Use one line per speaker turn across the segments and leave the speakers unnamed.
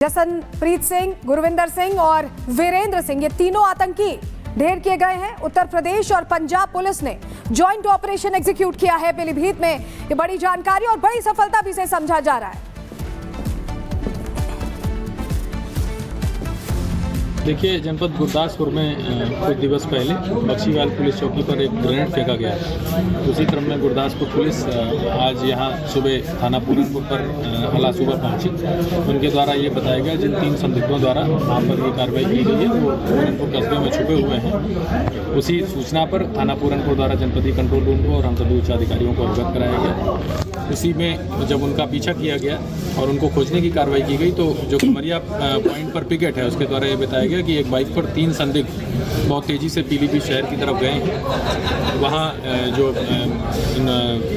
जसनप्रीत सिंह, गुरविंदर सिंह और वीरेंद्र सिंह, ये तीनों आतंकी ढेर किए गए हैं। उत्तर प्रदेश और पंजाब पुलिस ने जॉइंट ऑपरेशन एग्जीक्यूट किया है पीलीभीत में। ये बड़ी जानकारी और बड़ी सफलता भी इसे समझा जा रहा है।
देखिए, जनपद गुरदासपुर में कुछ दिवस पहले बख्शीवाल पुलिस चौकी पर एक ग्रेनेड फेंका गया था। उसी क्रम में गुरदासपुर पुलिस आज यहाँ सुबह थाना पूरनपुर पर हला सुबह पहुँची। उनके द्वारा ये बताया गया जिन 3 संदिग्धों द्वारा वहाँ पर ये कार्रवाई की गई है वो पूरनपुर कस्बे में छुपे हुए हैं। उसी सूचना पर थाना पूरनपुर द्वारा जनपदीय कंट्रोल रूम को और हम सभी उच्च अधिकारियों को अवगत कराया गया। उसी में जब उनका पीछा किया गया और उनको खोजने की कार्रवाई की गई तो जो कमरिया पॉइंट पर पिकेट है उसके द्वारा ये बताया गया कि एक बाइक पर 3 संदिग्ध बहुत तेज़ी से पीलीभीत शहर की तरफ गए हैं। वहाँ जो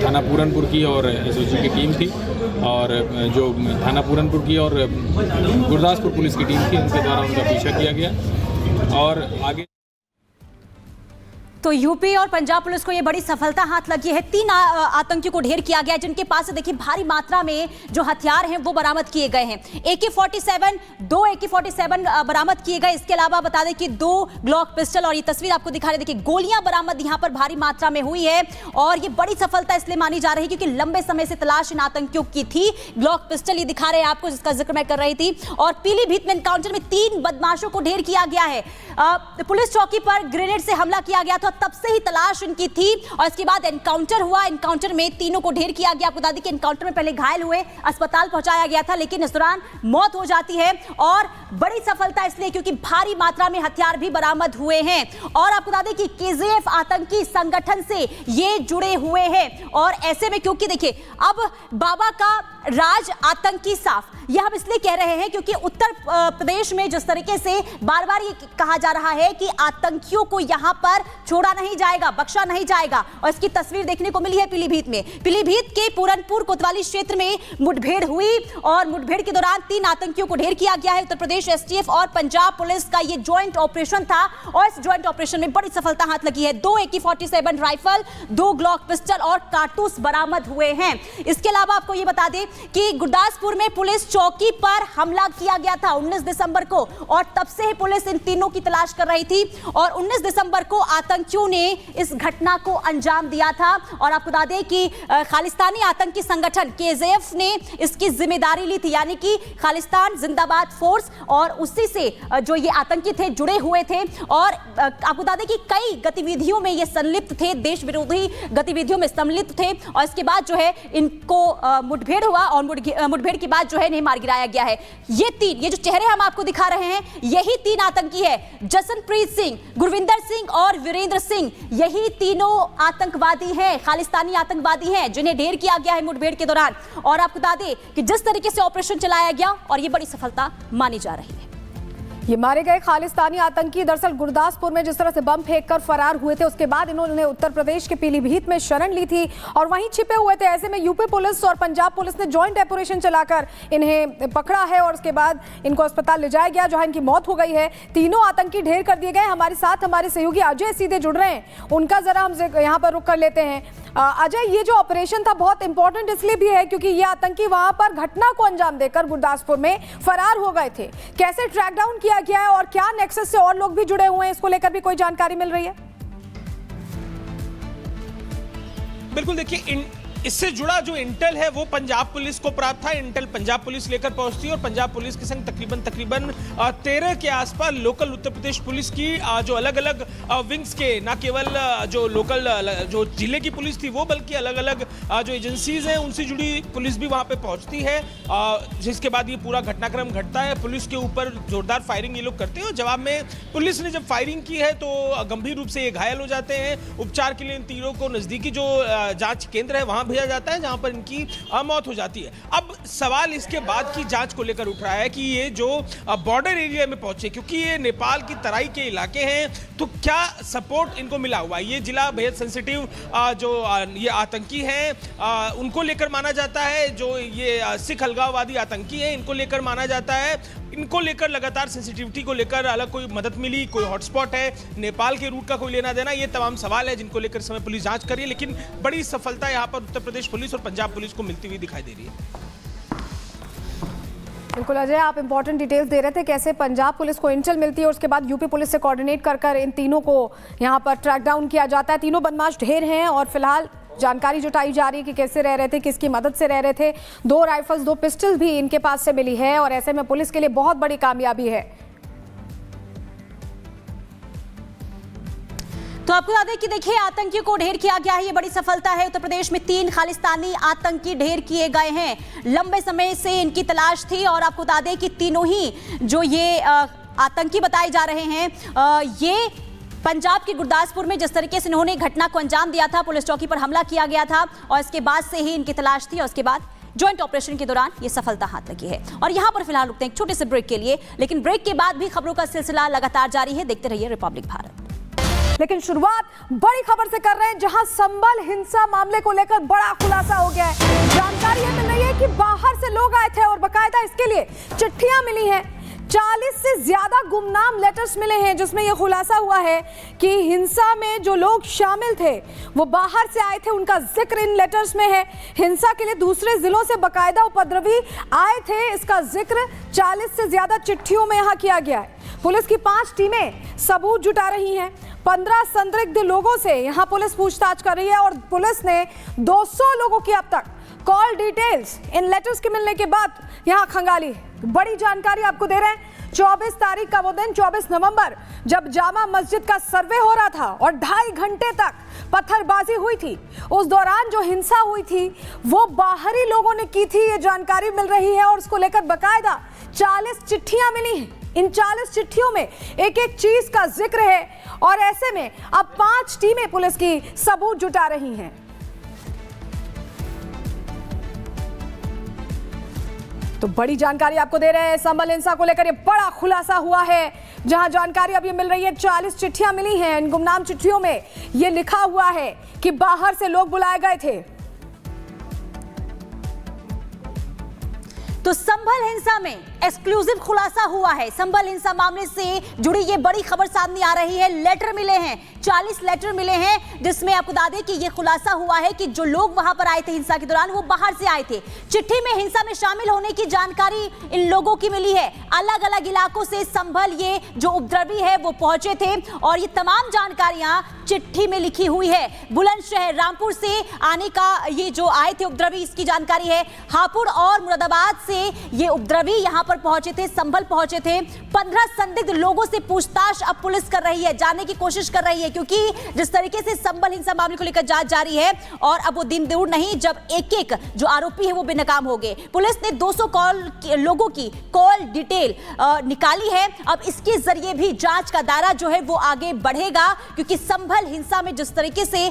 थाना पूरनपुर की और एसओजी की टीम थी और जो थाना पूरनपुर की और गुरदासपुर पुलिस की टीम थी, उनके द्वारा उनका पीछा किया गया और आगे।
तो यूपी और पंजाब पुलिस को ये बड़ी सफलता हाथ लगी है। 3 आतंकियों को ढेर किया गया जिनके पास से देखिए भारी मात्रा में जो हथियार हैं वो बरामद किए गए हैं। AK-47 2 AK-47 बरामद किए गए। इसके अलावा बता दें कि 2 ग्लॉक पिस्टल और ये तस्वीर आपको दिखा रहे, देखिए गोलियां बरामद यहाँ पर भारी मात्रा में हुई है। और ये बड़ी सफलता इसलिए मानी जा रही है क्योंकि लंबे समय से तलाश इन आतंकियों की थी। ग्लॉक पिस्टल ये दिखा रहे हैं आपको, जिसका जिक्र मैं कर रही थी। और पीलीभीत में एनकाउंटर में 3 बदमाशों को ढेर किया गया है। पुलिस चौकी पर ग्रेनेड से हमला किया गया था, तब से ही तलाश उनकी थी और इसके बाद एनकाउंटर हुआ। एनकाउंटर में तीनों को ढेर किया गया। आपको बता दें कि एनकाउंटर में पहले घायल हुए, अस्पताल पहुंचाया गया था, लेकिन इस दौरान मौत हो जाती है। और बड़ी सफलता इसलिए क्योंकि भारी मात्रा में हथियार भी बरामद हुए हैं। और आपको बता दें कि KJF आतंकी संगठन से ये जुड़े हुए हैं। और ऐसे में क्योंकि देखिए अब बाबा का राज आतंकी साफ, यह हम इसलिए कह रहे हैं क्योंकि उत्तर प्रदेश में जिस तरीके से बार बार ये कहा जा रहा है कि आतंकियों को यहां पर छोड़ा नहीं जाएगा, बख्शा नहीं जाएगा। और इसकी तस्वीर देखने को मिली है पीलीभीत में। पीलीभीत के पूरनपुर कोतवाली क्षेत्र में मुठभेड़ हुई और मुठभेड़ के दौरान 3 आतंकियों को ढेर किया गया है। उत्तर प्रदेश STF और पंजाब पुलिस का ये ज्वाइंट ऑपरेशन था और इस ज्वाइंट ऑपरेशन में बड़ी सफलता हाथ लगी है। 2 AK-47 राइफल, 2 ग्लॉक पिस्टल और कारतूस बरामद हुए हैं। इसके अलावा आपको ये बता दें कि गुरदासपुर में पुलिस चौकी पर हमला किया गया था 19 दिसंबर को और तब से ही पुलिस इन तीनों की तलाश कर रही थी। और 19 दिसंबर को आतंकियों ने इस घटना को अंजाम दिया था। और आपको बता दें कि खालिस्तानी आतंकी संगठन KJF ने इसकी जिम्मेदारी ली थी, यानी कि खालिस्तान जिंदाबाद फोर्स, और उसी से जो ये आतंकी थे जुड़े हुए थे। और आपको बता दें कि कई गतिविधियों में ये संलिप्त थे, देश विरोधी गतिविधियों में संलिप्त थे। और इसके बाद जो है इनको मुठभेड़ हुआ और मुठभेड़ के बाद जो है इन्हें मार गिराया गया है। ये जो चेहरे हम आपको दिखा रहे हैं, यही 3 आतंकी है। जसनप्रीत सिंह, गुरविंदर सिंह और वीरेंद्र सिंह, यही तीनों आतंकवादी हैं, खालिस्तानी आतंकवादी हैं जिन्हें ढेर किया गया है मुठभेड़ के दौरान। और आपको बता दें कि जिस तरीके से ऑपरेशन चलाया गया और ये बड़ी सफलता मानी जा रही है।
ये मारे गए खालिस्तानी आतंकी दरअसल गुरदासपुर में जिस तरह से बम फेंककर फरार हुए थे, उसके बाद इन्होंने उत्तर प्रदेश के पीलीभीत में शरण ली थी और वहीं छिपे हुए थे। ऐसे में यूपी पुलिस और पंजाब पुलिस ने जॉइंट ऑपरेशन चलाकर इन्हें पकड़ा है और उसके बाद इनको अस्पताल ले जाया गया, जहां इनकी मौत हो गई है। तीनों आतंकी ढेर कर दिए गए। हमारे साथ हमारे सहयोगी अजय सीधे जुड़ रहे हैं, उनका जरा हम यहाँ पर रुक कर लेते हैं। अजय, ये जो ऑपरेशन था बहुत इंपॉर्टेंट इसलिए भी है क्योंकि ये आतंकी वहां पर घटना को अंजाम देकर गुरदासपुर में फरार हो गए थे। कैसे ट्रैक डाउन किया गया है और क्या नेक्सस से और लोग भी जुड़े हुए हैं, इसको लेकर भी कोई जानकारी मिल रही है?
बिल्कुल, देखिए इससे जुड़ा जो इंटेल है वो पंजाब पुलिस को प्राप्त था। इंटेल पंजाब पुलिस लेकर पहुंचती है और पंजाब पुलिस के संग तकरीबन 13 के आसपास लोकल उत्तर प्रदेश पुलिस की जो अलग अलग विंग्स के, ना केवल जो लोकल जो जिले की पुलिस थी वो, बल्कि अलग अलग जो एजेंसीज हैं उनसे जुड़ी पुलिस भी वहां पे पहुंचती है। जिसके बाद ये पूरा घटनाक्रम घटता है। पुलिस के ऊपर जोरदार फायरिंग ये लोग करते हैं और जवाब में पुलिस ने जब फायरिंग की है तो गंभीर रूप से ये घायल हो जाते हैं। उपचार के लिए इन तीनों को नजदीकी जो जांच केंद्र है वहां भेजा जाता है, जहां पर इनकी मौत हो जाती है। अब सवाल इसके बाद की जांच को लेकर उठ रहा है कि ये जो बॉर्डर एरिया में पहुंचे, क्योंकि ये नेपाल की तराई के इलाके हैं, तो क्या सपोर्ट इनको मिला हुआ है? ये जिला बेहद सेंसिटिव जो ये आतंकी हैं उनको लेकर माना जाता है। जो ये सिख अलगाववादी आतंकी हैं इनको लेकर माना जाता है। इनको लेकर लगातार सेंसिटिविटी को लेकर अलग कोई मदद मिली, कोई हॉटस्पॉट है, नेपाल के रूट का कोई लेना देना, ये तमाम सवाल है जिनको लेकर समय पुलिस जांच कर रही है। लेकिन बड़ी सफलता यहाँ पर उत्तर प्रदेश पुलिस और पंजाब पुलिस को मिलती हुई दिखाई दे रही है।
बिल्कुल अजय, आप इंपॉर्टेंट डिटेल्स दे रहे थे कैसे पंजाब पुलिस को इंटेल मिलती है, उसके बाद यूपी पुलिस से कोऑर्डिनेट कर इन तीनों को यहां पर ट्रैक डाउन किया जाता है। तीनों बदमाश ढेर हैं और फिलहाल जानकारी जुटाई जा रही है कि कैसे रह रहे थे, किसकी मदद से रह रहे थे। 2 राइफल्स 2 पिस्टल भी इनके पास से मिली है और ऐसे में पुलिस के लिए बहुत बड़ी कामयाबी है।
तो आपको याद है कि देखिए आतंकियों को ढेर किया गया है, ये बड़ी सफलता है। उत्तर प्रदेश में 3 खालिस्तानी आतंकी ढेर किए गए हैं। लंबे समय से इनकी तलाश थी और आपको बता दें कि तीनों ही जो ये आतंकी बताए जा रहे हैं, ये पंजाब के गुरदासपुर में जिस तरीके से इन्होंने घटना को अंजाम दिया था, पुलिस चौकी पर हमला किया गया था और इसके बाद से ही इनकी तलाश थी और उसके बाद ज्वाइंट ऑपरेशन के दौरान ये सफलता हाथ लगी है। और यहां पर फिलहाल रुकते हैं एक छोटे से ब्रेक के लिए, लेकिन ब्रेक के बाद भी खबरों का सिलसिला लगातार जारी है। देखते रहिए रिपब्लिक भारत।
लेकिन शुरुआत बड़ी खबर से कर रहे हैं, जहां संभल हिंसा मामले को लेकर बड़ा खुलासा हो गया है। जानकारी ये मिल रही है कि बाहर से लोग आए थे और बाकायदा इसके लिए चिट्ठियां मिली हैं। 40 से ज्यादा गुमनाम लेटर्स मिले हैं जिसमें यह खुलासा हुआ है कि हिंसा में जो लोग शामिल थे वो बाहर से आए थे, उनका जिक्र इन लेटर्स में है। हिंसा के लिए दूसरे जिलों से बाकायदा उपद्रवी आए थे, इसका जिक्र 40 से ज्यादा चिट्ठियों में यहां किया गया है। पुलिस की 5 टीमें सबूत जुटा रही हैं। 15 संदिग्ध लोगों से यहां पुलिस पूछताछ कर रही है और पुलिस ने 200 लोगों की अब तक कॉल डिटेल्स इन लेटर्स के मिलने के बाद यहां खंगाली है। बड़ी जानकारी आपको दे रहे हैं। 24 तारीख का वो दिन, 24 नवंबर, जब जामा मस्जिद का सर्वे हो रहा था और 2.5 घंटे तक पत्थरबाजी हुई थी। उस दौरान जो हिंसा हुई थी वो बाहरी लोगों ने की थी, ये जानकारी मिल रही है और उसको लेकर बाकायदा 40 चिट्ठियां मिली हैं। इन 40 चिट्ठियों में एक एक चीज का जिक्र है और ऐसे में अब 5 टीमें पुलिस की सबूत जुटा रही हैं। तो बड़ी जानकारी आपको दे रहे हैं, संभल हिंसा को लेकर ये बड़ा खुलासा हुआ है, जहां जानकारी अब ये मिल रही है 40 चिट्ठियां मिली हैं। इन गुमनाम चिट्ठियों में ये लिखा हुआ है कि बाहर से लोग बुलाए गए थे।
तो संभल हिंसा में एक्सक्लूसिव खुलासा हुआ है। संभल हिंसा मामले से जुड़ी ये बड़ी खबर सामने आ रही है। लेटर मिले हैं, 40 लेटर मिले हैं जिसमें आपको बता दें कि ये खुलासा हुआ है कि जो लोग वहां पर आए थे हिंसा के दौरान वो बाहर से आए थे। चिट्ठी में हिंसा में शामिल होने की जानकारी इन लोगों की मिली है। अलग अलग इलाकों से संभल ये जो उपद्रवी है वो पहुंचे थे और ये तमाम जानकारियां चिट्ठी में लिखी हुई है। बुलंदशहर, रामपुर से आने का ये जो आए थे उपद्रवी, इसकी जानकारी है। हापुड़ और मुरादाबाद से ये उपद्रवी यहां पर पहुंचे थे, संभल पहुंचे थे। 15 संदिग्ध लोगों से पूछताछ अब पुलिस कर रही है, जानने की कोशिश कर रही है, क्योंकि जिस तरीके से संभल हिंसा मामले को लेकर जांच जारी है और अब वो दिन दूर नहीं जब एक एक जो आरोपी है वो बेनकाम हो गए। पुलिस ने 200 लोगों की कॉल डिटेल निकाली है। अब इसके जरिए भी जांच का दायरा जो है वो आगे बढ़ेगा, क्योंकि संभल हिंसा में जिस तरीके से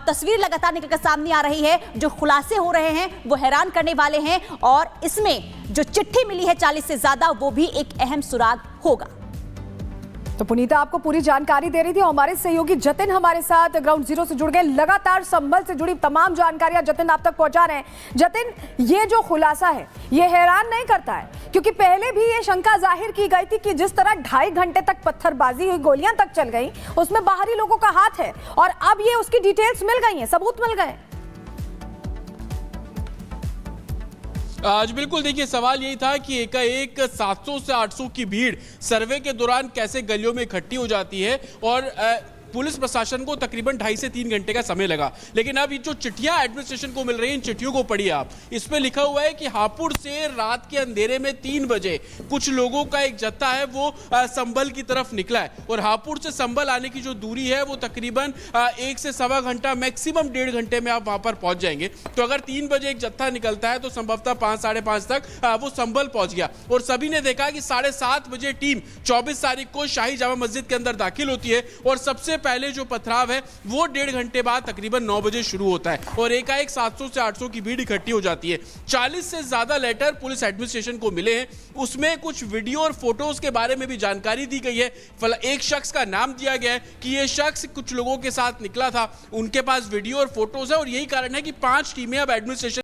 तस्वीर लगातार निकलकर सामने आ रही है, जो खुलासे हो रहे हैं वो हैरान करने वाले हैं और इसमें जो चिट्ठी मिली है 40 से ज्यादा, वो भी एक अहम सुराग होगा।
तो पुनीता आपको पूरी जानकारी दे रही थी और हमारे सहयोगी जतिन हमारे साथ ग्राउंड जीरो से जुड़ गए। लगातार संभल से जुड़ी तमाम जानकारियां जतिन आप तक पहुंचा रहे हैं। जतिन, ये जो खुलासा है ये हैरान नहीं करता है, क्योंकि पहले भी ये शंका जाहिर की गई थी कि जिस तरह 2.5 घंटे तक पत्थरबाजी हुई, गोलियां तक चल गई, उसमें बाहरी लोगों का हाथ है और अब ये उसकी डिटेल्स मिल गई हैं, सबूत मिल गए।
आज बिल्कुल देखिए, सवाल यही था कि एकाएक 700 से 800 की भीड़ सर्वे के दौरान कैसे गलियों में इकट्ठी हो जाती है और पुलिस प्रशासन को तकरीबन 2.5 से 3 घंटे का समय लगा। लेकिन अब ये जो चिट्ठियां एडमिनिस्ट्रेशन को मिल रही हैं, इन चिट्ठियों को पढ़िए आप। इसमें लिखा हुआ है कि हापुड़ से रात के अंधेरे में 3 बजे कुछ लोगों का एक जत्था है वो संभल की तरफ निकला है और हापुड़ से संभल आने की जो दूरी है वो तकरीबन 1 से सवा घंटा, मैक्सिमम 1.5 घंटे में आप वहां पर पहुंच जाएंगे। तो अगर 3 बजे एक जत्था निकलता है तो संभवतः 5, साढ़े 5 तक वो संभल पहुंच गया और सभी ने देखा कि 7:30 बजे टीम 24 तारीख को शाही जामा मस्जिद के अंदर दाखिल होती है और सबसे पहले जो पथराव है वो 1.5 घंटे बाद तकरीबन 9 बजे शुरू होता है और एकाएक 700 से 800 की भीड़ इकट्ठी हो जाती है। 40 से ज्यादा लेटर पुलिस एडमिनिस्ट्रेशन को मिले हैं, उसमें कुछ वीडियो और फोटोज के बारे में भी जानकारी दी गई है। एक शख्स का नाम दिया गया है कि यह शख्स कुछ लोगों के साथ निकला था, उनके पास वीडियो और फोटोज है और यही कारण है कि 5 टीमें अब एडमिनिस्ट्रेशन